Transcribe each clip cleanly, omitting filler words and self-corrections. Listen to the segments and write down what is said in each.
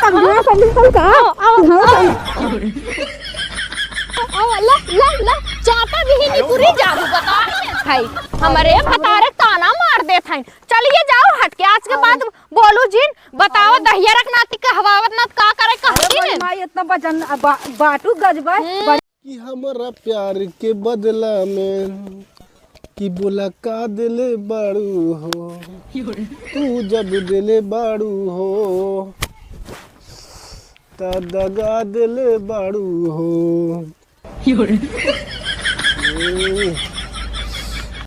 समझो सैंडल पहन का ला ला ला चाटा भी नहीं पूरी जादू बता भाई हमारे भतारे ताना मार देत हैं। चलिए जाओ हट के आज के बाद बोलू जिन बताओ दहिया रखना का हवावत ना का करे कहती मां इतना वजन बाटू गजबा कि हमारा प्यार के बदला में कि बोला का दिले बाड़ू हो तू जब दिले बाड़ू हो ता दगा दिले बाड़ू हो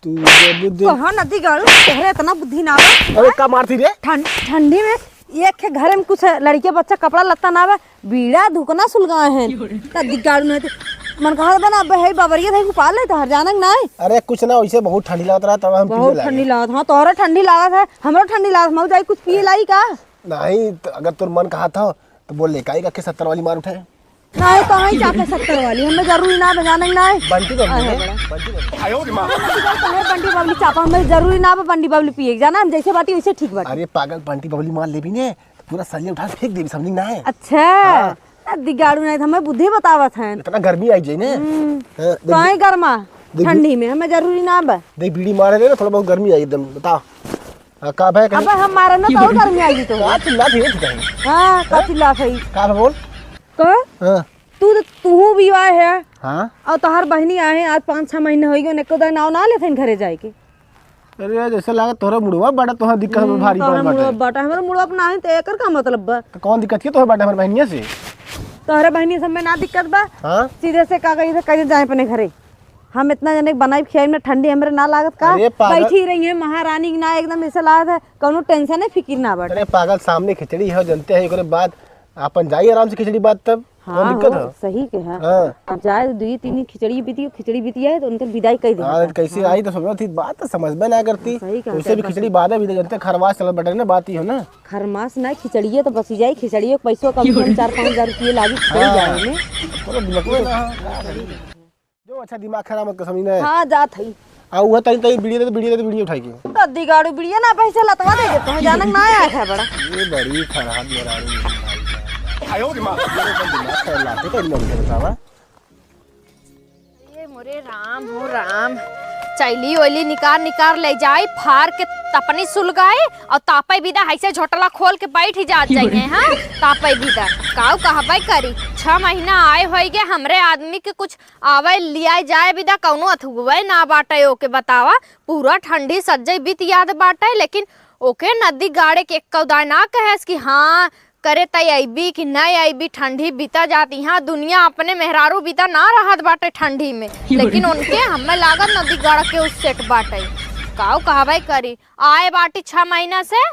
तू जब दिल कहां नदी गाड़ू तोहरे इतना बुद्धि ना आवे। अरे का मारती रे ठंडी में एक घर में कुछ लड़के बच्चा कपड़ा लत्ता ना आवे बीड़ा धुकना सुलगाए हैं नदी गाड़ू नहीं मन कहा बना भाई बाबरिया थे पाल ले तो हर जानक ना है। अरे कुछ ना वैसे बहुत ठंडी लागत रहा तब हम बहुत ठंडी लागत हां तोहरा ठंडी लागत है हमरो ठंडी लागत मऊ जाई कुछ पिए लाई का नहीं तो अगर तोर मन कहा था तो बोल ले काई का के 70 वाली मार उठाए नहीं तो ही चापे 70 वाली हमें जरूरी ना बजानक ना है बंटी बंटी आयो रे मां बंटी बबली चापा हमें जरूरी ना बंटी बबली पिए जाना हम जैसे बाटी वैसे ठीक बाटी। अरे पागल बंटी बबली मार ले भी ने पूरा सलिया उठा फेंक देबी समझ ना है। अच्छा दिगाड़ू नहीं हमें बुद्धि बतावत है इतना गर्मी आई जाए ने तो आई गर्मा ठंडी में हमें जरूरी ना बा देख बीड़ी मारे ले ना थोड़ा बहुत गर्मी आई एकदम बता का भाई अब हम मारे ना तो गर्मी आई तो का चिल्ला थे ठीक हां का चिल्ला सही का बोल को हां तू भी आए है हां और तोहर बहनी आए आज 5-6 महीने हो गए neko नाव ना लेथन घरे जाए के। अरे जैसे लागे तोरा मुड़वा बड़ा तोहर दिक्कत भारी पड़ बाटे बाटा हमरा मुड़वा अपना है तो एकर का मतलब बा तो कौन दिक्कत है तोहर बाटे हमर बहनिया से तोहरे बहनी सब में ना दिक्कत बा। हां सीधे से का कहीं से कहीं जाए अपने घरे हम इतना जने बनाई खियाई में ठंडी हमरे ना लागत का बैठी रही है महारानी ना एकदम ऐसा लागत है कोनो टेंशन है फिक्र ना बट। अरे पागल सामने खिचड़ी है जानते हैं एकरे बाद अपन जाई आराम से खिचड़ी बात तब हाँ दिक्कत है सही के है हां जाए 2-3 खिचड़ी बीती है तो उनके विदाई कर दी। हां कैसे आई तो समझ थी बात तो समझ में ना करती उसे भी खिचड़ी बाद में जानते खरवास चल बटे ना बात ही हो ना खरमास ना खिचड़िए तो बची जाए खिचड़िए पैसों कम से कम 4-5 हजार रुपये लागी खिचड़ी जाए में थोड़ा दिमाग में ना जो अच्छा दिमाग खराब मत समझ ना हां जात है आ वो तई तई वीडियो उठाई की कद्दी गाड़ू बिड़िया ना पैसे लतवा दे देते हैं जानक ना आया है बड़ा ये बड़ी खराब मेरा आयो रे मां लाते कोई मन करता ये मोरे राम हो राम चैली ओली निकार ले जाए फार के तपनी सुलगाए और तापे विदा ऐसे झोटला खोल के बैठ ही जात जाइए हां तापे विदा काऊ कहबे करी 6 महीना आए होई गे हमरे आदमी के कुछ आवे लिया जाए विदा कौनो अथुगवे ना बाटे ओके बतावा पूरा ठंडी सज्जई बीत याद बाटे लेकिन ओके नदी गाड़े के कौदा ना कहेस कि हां करे तई आईबी कि नहीं आईबी ठंडी बीता जाती हाँ दुनिया अपने मेहरारू बीता ना रहत बाटे ठंडी में लेकिन उनके हमें लागत नदी गाड़ के उस सेट बाटे काऊ कहबे करी आए बाटी 6 महीना से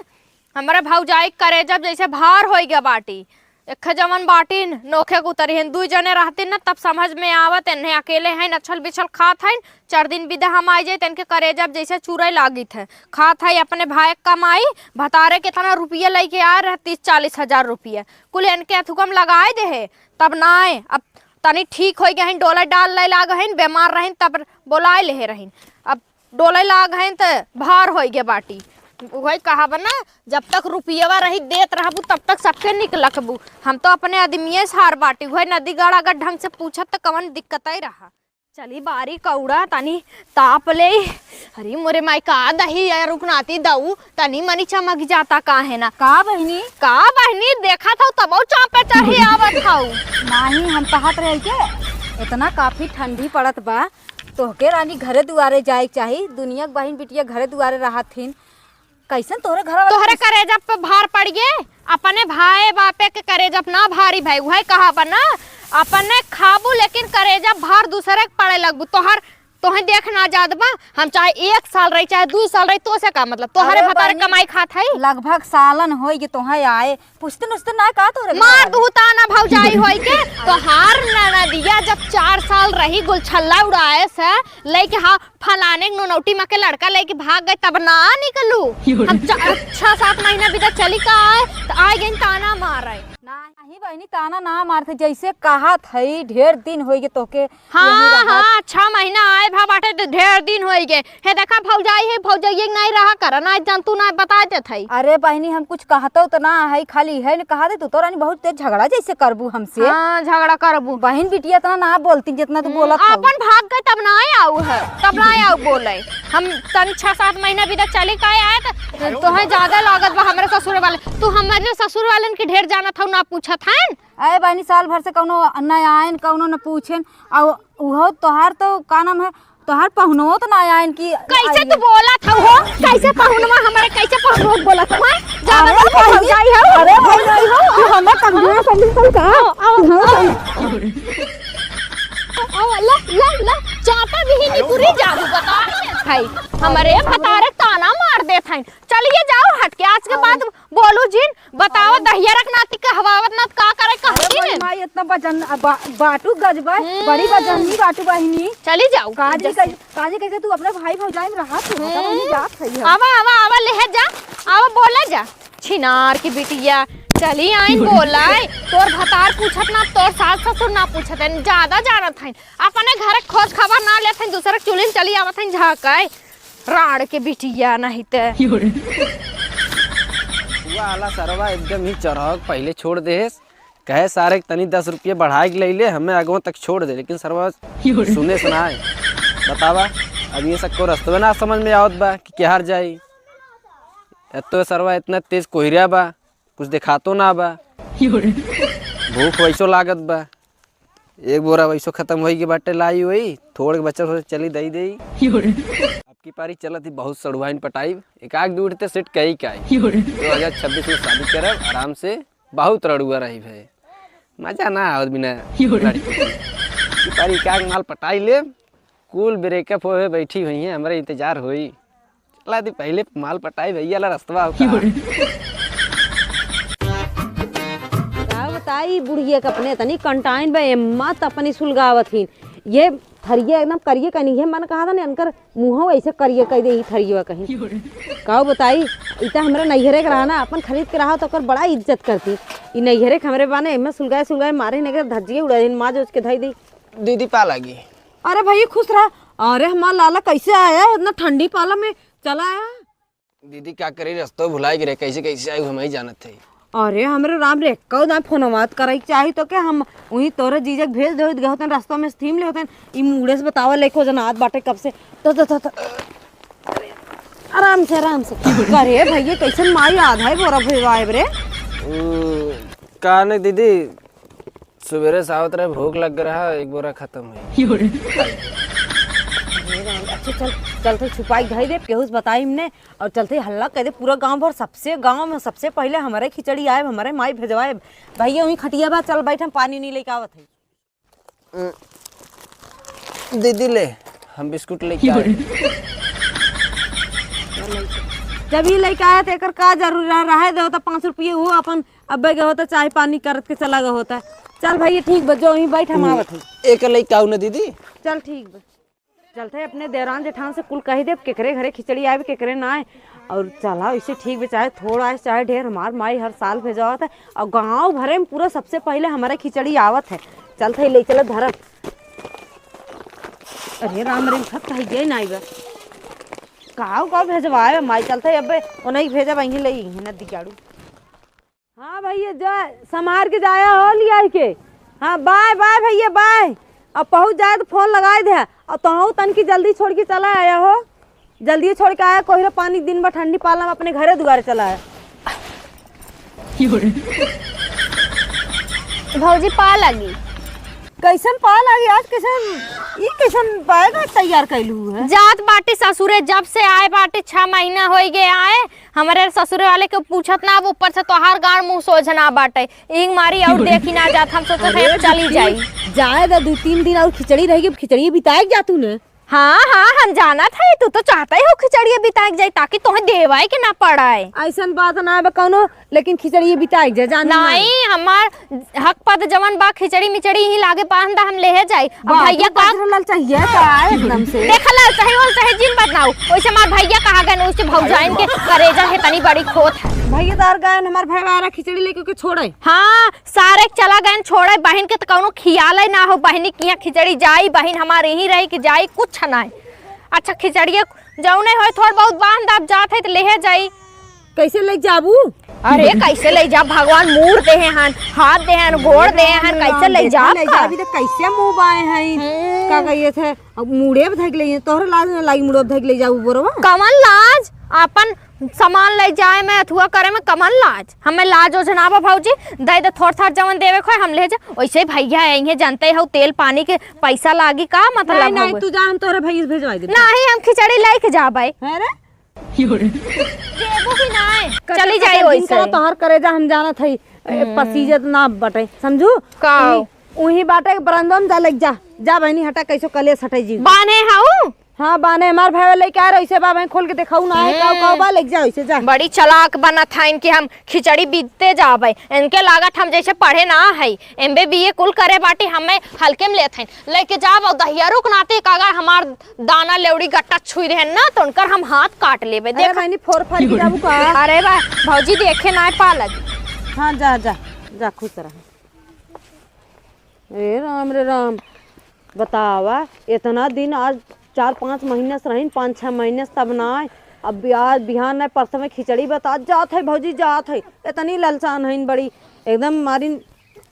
हमारे भौजाई करे जब जैसे भार हो गया बाटी एक जमन बाटी नोखे उतरी हैं 2 जने रहते ना तब समझ में आवत इन्हें अकेले हैं नछल बिछल खात हैं 4 दिन विदा हम आ जाए इनके करे जब जैसे चूरे लागी थे खात है अपने भाई कमाई भतारे कितना रुपया लेके आ रहे 30-40 हजार रुपया कुल इनके अथुकम लगाए दे है तब ना आए अब तनी ठीक हो गए डोला डाल ले लाग हैं बीमार रहें तब बोलाए ले रहें अब डोले लाग हैं तो भार हो गए बाटी वही कहा बना जब तक रुपया रही देत रहबू तब तक सबके निकलकबू हम तो अपने आदमी से हार बाटी वही नदी गाड़ अगर ढंग से पूछत तो कवन दिक्कत ही रहा चली बारी कौड़ा तनी ताप ले अरे मोरे माई का दही रुकनाती दऊ तनी मनी चमक जाता का है ना का बहनी देखा था तब चापे चढ़ी आवत था नहीं हम कहत रहे के इतना काफी ठंडी पड़त बा तोहके रानी घरे दुआरे जाए चाहिए दुनिया बहन बिटिया घरे दुआरे रहथिन कैसन तोहरे करेजा पे भार पड़ गए अपने भाई बापे के करेजा ना भारी भाई वही कहा बना अपने खाबू लेकिन करेजा भार दूसरे के पड़े लगबू तोहे देख ना जात बा हम चाहे 1 साल रही चाहे 2 साल रही तो से का मतलब तोहरे भतारे कमाई खात है लगभग सालन होई के तोहे आए पुछते ना का तोरे मार दूता ना भौजाई होई के तोहार ना दिया जब 4 साल रही गुलछल्ला उड़ाए से लेके हां फलाने नौनौटी मां के लड़का लेके भाग गए तब ना निकलू हम 6-7 महीना भी चली का आए तो आ गई ताना मार रहे नहीं बहनी ताना ना मारते जैसे कहा थई ढेर दिन हो गए तोके हाँ हाँ 6 महीना आए भा बाटे तो ढेर दिन हो गए हे देखा भौजाई है भौजाई नहीं रहा कर ना जान तू ना बता दे थई। अरे बहनी हम कुछ कहतो तो ना है खाली है न कहा दे तू तो रानी बहुत तेज झगड़ा जैसे करबू हमसे। हाँ झगड़ा करबू बहन बिटिया तना ना बोलती जितना तू बोला अपन भाग गए तब ना आऊ है तब ना आऊ बोले हम तन 6-7 महीना भी तक चले का आए तो है ज्यादा लागत बा हमारे ससुर वाले तू हमारे ससुर वालन के ढेर जाना था ना पूछत है। अरे बहनी साल भर से कौनो न आयन कौनो न पूछेन और उहो तोहार तो का नाम है तोहार पहुनो तो ना आयन की कैसे तू बोला था हो कैसे पहुनवा हमारे कैसे पहुनो बोला था ज्यादा भौजाई है। अरे भौजाई हो हमरा कमजोर समझ का ला ला ला चाटा भी नहीं पूरी जादू बता भाई हमारे भतारे ताना मार दे था। चलिए जाओ हट के आज के बाद बोलू जिन बताओ दहिया रख नाती का हवावत नात का करे कहती ने माई इतना वजन बाटू गजबा बड़ी वजनी बाटू बहनी चली जाओ काजी कैसे तू अपने भाई भौजाई में रहा तू नहीं जात सही है। आवा आवा आवा ले जा आवा बोले जा छिनार की बिटिया चली आइन बोलाए तोर भतार पूछत ना तोर सास ससुर ना पूछत है ज्यादा जानत है अपने घर खोज खबर ना लेत है दूसरे चुलिन चली आवत है झाकाए राड़ के बिटिया नहीं ते हुआ आला सरवा एकदम ही चढ़क पहले छोड़ दे कहे सारे तनी 10 रुपये बढ़ाए के ले हमें आगों तक छोड़ दे लेकिन सरवा सुने सुनाए बतावा अब ये सबको रास्ते ना समझ में आवत बा कि क्या हार जाई तो सरवा इतना तेज कोहरिया बा कुछ दिखातो ना बा भूख वैसो लागत बा एक बोरा वैसो खत्म होई के बाटे लाई हुई थोड़े बच्चा चली दई दई अब की पारी चलत ही बहुत सड़ुआइन पटाई एक आग दूरते सेट कही का 2026 में शादी करब आराम से बहुत रड़ुआ रही भाई मजा ना आवत बिना की पारी एक आग माल पटाई ले कुल ब्रेकअप होए बैठी हुई है हमारे इंतजार होई चला दी पहले माल पटाई भैया ला रास्ता बताई बुढ़िया के अपने तनी कंटाइन बे मत अपनी सुलगावथिन ये थरिया एकदम करिए कहीं है मन कहा था ने अनकर मुंह ऐसे करिए कह दे थरिया कहीं काऊ बताई इतना हमरा नैहरे के रहा ना अपन खरीद के रहा तो कर बड़ा इज्जत करती ई नैहरे के हमरे बाने में सुलगाए मारे ने धज्जिए उड़ा दिन माँ जो उसके धई दी दीदी पा लगी। अरे भैया खुश रहा। अरे हमारा लाला कैसे आया इतना ठंडी पाला में चला आया दीदी क्या करे रास्ता भुलाई गिरे कैसे कैसे आई हम ही जानत थे। अरे हमरे राम रे कौ ना फोनवात करे चाही तो क्या हम वही तोरे जीजक भेज दे गए रास्ता में थीम ले होते ई मुड़े से बतावा लेको जनात बाटे कब से तो आराम से करे भैया कैसे माई आधा ही बोरा भेजवाए रे का ने दीदी सवेरे सावत रहे भूख लग रहा एक बोरा खत्म है। अच्छा चलते छुपाई धई दे केहूस बताई हमने और चलते हल्ला कह दे पूरा गांव भर गांव में सबसे पहले हमारे खिचड़ी आए हमारे माई भेजवाए भैया वहीं खटिया बा चल बैठ हम पानी नहीं लेके आवत है। दीदी ले हम बिस्कुट लेके आए जब ये लेके आया तो एकर का जरूरी रहा दे होता 5 रुपये वो अपन अब्बे के होता चाय पानी करत के चला गया होता चल भैया ठीक बजो वहीं बैठ हम आवत है एक लेके आऊ ना दीदी चल ठीक बा चलते अपने देरान जेठान से कुल कही दे केकरे घरे खिचड़ी आए केकरे ना आए और चला इसे ठीक भी चाहे थोड़ा आए चाहे ढेर हमार माई हर साल भेजावत है और गांव भरे में पूरा सबसे पहले हमारे खिचड़ी आवत है चलते ले चल धरम। अरे राम रे खत है ना बा का भेजवाए माई चलते अब उन्हें भेजा वहीं ले नदी गाड़ू। हाँ भैया जा संभार के जाया हो लिया के हाँ बाय बाय भैया बाय अब पहुँच जाए तो फोन लगाए दे और तो तन की जल्दी छोड़ के चला आया हो जल्दी छोड़ के आया कोई पानी दिन भर ठंडी पाला में अपने घरे दुआरे चला आया। भौजी पा लगी कैसन पा लगी आज कैसन पाएगा तैयार कैलू है जात बाटी ससुरे जब से आए बाटी 6 महीना हो गए आए हमारे ससुरे वाले के पूछत ना वो ऊपर से तोहार गाड़ मुंह सोझना बाटे इंग मारी और देखी ना जात हम सोचते थे चली जाई जाए 2-3 दिन और खिचड़ी रहेगी खिचड़ी बिताए जा तू ने हाँ हम जाना था तू तो चाहता ही हो खिचड़ी बिताए जाए ताकि तुम्हें देवाए के ना पड़ाए ऐसा बात ना है कौनो लेकिन खिचड़ी बिताए जाए जाना नहीं हमार हक पद जवन बा खिचड़ी मिचड़ी ही लागे पांदा हम ले जाए भैया का लाल चाहिए एकदम से देखला सही और सही जिन बताओ वैसे हमार भैया कहा गए उससे भौजाइन के करेजा है तनी बड़ी खोत है भैया तार गायन हमार भाई आ रहा खिचड़ी लेके के छोड़े। हाँ सारे चला गए छोड़े बहन के तो कौनो खियाल ना हो बहनी की यहाँ खिचड़ी जाई बहन हमारे यही रही कि जाई कुछ ना। अच्छा खिचड़िया जाऊ नहीं हो थोड़ा बहुत बांध दाब जात है तो ले जाई। कैसे ले जाबू? अरे कैसे ले जा भगवान मूड दे हैं हाथ दे हैं गोड़ दे हैं कैसे ले जा अभी तो कैसे मुंह बाए हैं का कहिए थे अब मुड़े धक ले तोहरे लाज में लागी मुड़े धक ले जाबू बोरवा। कमल लाज अपन सामान ले जाए में अथुआ करे में कमल लाज हमें लाज हो जनाबा भौजी दे दे थोड़ थाड़ जवन देवे खोए हम ले जा वैसे भैया आएंगे जानते हो तेल पानी के पैसा लागी का मतलब नहीं तू जा हम तोरे भैया भेजवाई दे। नहीं हम खिचड़ी लेके जाबे है रे देबो भी नहीं चली जाए वैसे तोहर करे जा हम जाना थई पसीजत ना बटे समझू का उही बाटे बरंदम जा लग जा बहनी हटा कैसो कलेस हटाई जी बाने हाउ। हाँ बाने हमार भाई लेके आ रहे ऐसे बा खोल के दिखाऊ ना है काऊ बा लेके जा ऐसे जा। बड़ी चलाक बना था इनकी हम खिचड़ी बीतते जाबे इनके लागत हम जैसे पढ़े ना है MBA कुल करे बाटी हमें हल्के में लेते लेके जाब दहियारू के नाते कागा हमार दाना लेवड़ी गट्टा छुई रहे ना तो उनकर हम हाथ काट लेबे देख बहनी फोर फार के जाबू का। अरे बा भौजी देखे ना पा लगी। हाँ जा जा जा खुश रह। रे राम बतावा इतना दिन आज 4-5 महीने से रही 5-6 महीने से तब ना अब आज बिहान नहीं परसों में खिचड़ी बता जात है भौजी जात है इतनी ललचान है बड़ी एकदम मारी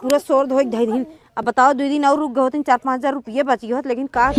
पूरा शोर धोई धई दिन। अब बताओ 2 दिन और रुक गए 4-5 हज़ार रुपये बची होत लेकिन का